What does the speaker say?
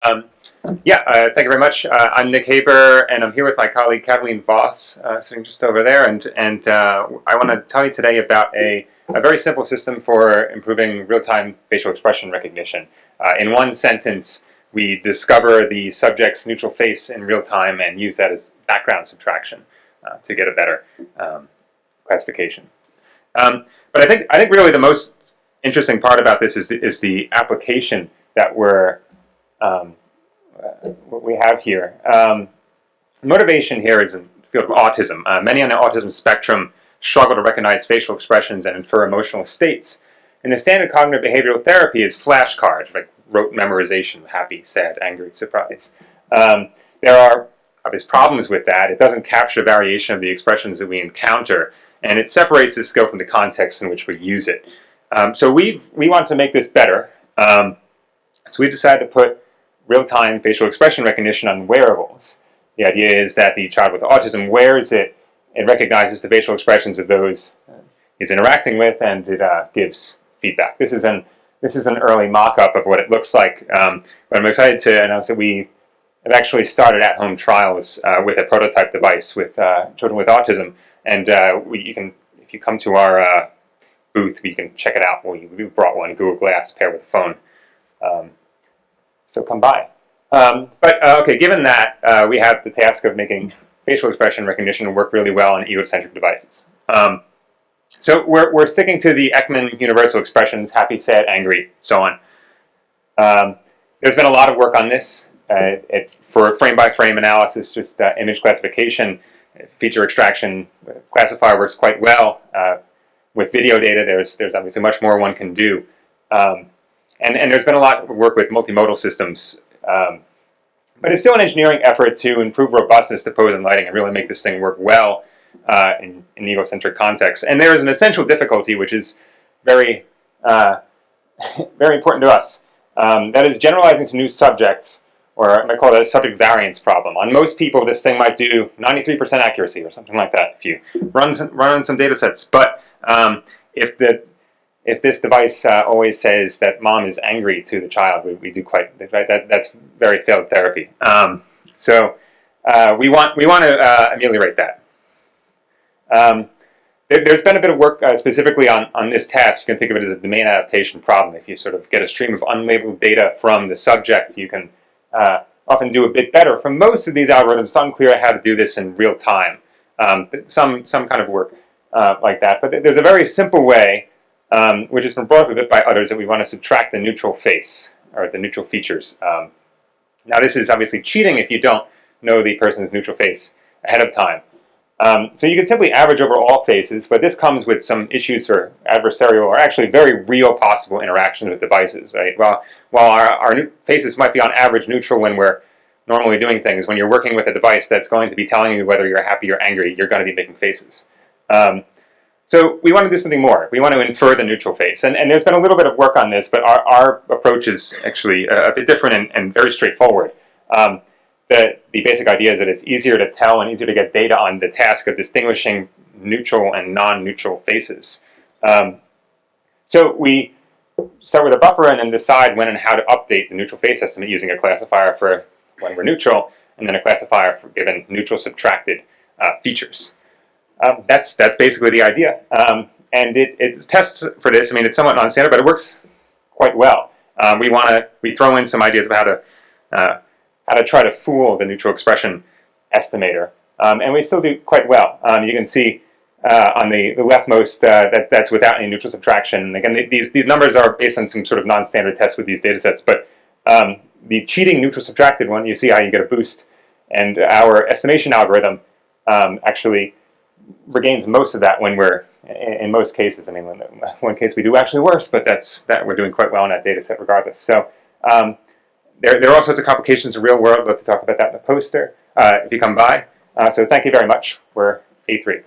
Um, Thank you very much. I'm Nick Haber, and I'm here with my colleague Kathleen Voss, sitting just over there. And I want to tell you today about a very simple system for improving real-time facial expression recognition. In one sentence, we discover the subject's neutral face in real time and use that as background subtraction to get a better classification. But I think really the most interesting part about this is the application that we have here. Motivation here is in the field of autism. Many on the autism spectrum struggle to recognize facial expressions and infer emotional states. And the standard cognitive behavioral therapy is flashcards, like rote memorization, happy, sad, angry, surprise. There are obvious problems with that. It doesn't capture the variation of the expressions that we encounter, and it separates the skill from the context in which we use it. So we want to make this better. So we decided to put real-time facial expression recognition on wearables. The idea is that the child with autism wears it, it recognizes the facial expressions of those he's interacting with, and it gives feedback. This is an early mock-up of what it looks like, but I'm excited to announce that we have actually started at-home trials with a prototype device with children with autism, and if you come to our booth, you can check it out. We brought one, Google Glass, paired with a phone. So come by. Okay, given that, we have the task of making facial expression recognition work really well on egocentric devices. So we're sticking to the Ekman universal expressions, happy, sad, angry, so on. There's been a lot of work on this. For frame-by-frame analysis, just image classification, feature extraction, classifier works quite well. With video data, there's obviously much more one can do. And there's been a lot of work with multimodal systems. But it's still an engineering effort to improve robustness to pose and lighting and really make this thing work well in egocentric contexts. And there is an essential difficulty which is very, very important to us. That is generalizing to new subjects, or I might call it a subject variance problem. On most people, this thing might do 93% accuracy or something like that if you run some data sets. But if this device always says that mom is angry to the child, we do quite right. That's very failed therapy. So we want to ameliorate that. There's been a bit of work specifically on this task. You can think of it as a domain adaptation problem. If you sort of get a stream of unlabeled data from the subject, you can often do a bit better. For most of these algorithms, it's unclear how to do this in real time. Some kind of work like that. But there's a very simple way, which has been brought up a bit by others, that we want to subtract the neutral face, or the neutral features. Now this is obviously cheating if you don't know the person's neutral face ahead of time. So you can simply average over all faces, but this comes with some issues for adversarial, or actually very real possible interactions with devices. Right? While our faces might be on average neutral when we're normally doing things, when you're working with a device that's going to be telling you whether you're happy or angry, you're going to be making faces. So we want to do something more. We want to infer the neutral face. And there's been a little bit of work on this, but our approach is actually a bit different and very straightforward. The basic idea is that it's easier to tell and easier to get data on the task of distinguishing neutral and non-neutral faces. So we start with a buffer and then decide when and how to update the neutral face estimate using a classifier for when we're neutral, and then a classifier for given neutral subtracted features. That's basically the idea, and it tests for this. I mean, it's somewhat non-standard, but it works quite well. We throw in some ideas about how to try to fool the neutral expression estimator, and we still do quite well. You can see on the leftmost that's without any neutral subtraction. And again, these numbers are based on some sort of non-standard tests with these data sets, but the cheating neutral subtracted one, you see how you get a boost, and our estimation algorithm actually regains most of that when we're, in most cases. I mean, one case we do actually worse, but we're doing quite well in that data set regardless. So there are all sorts of complications in the real world. I'd love to talk about that in the poster if you come by. So thank you very much. We're A3.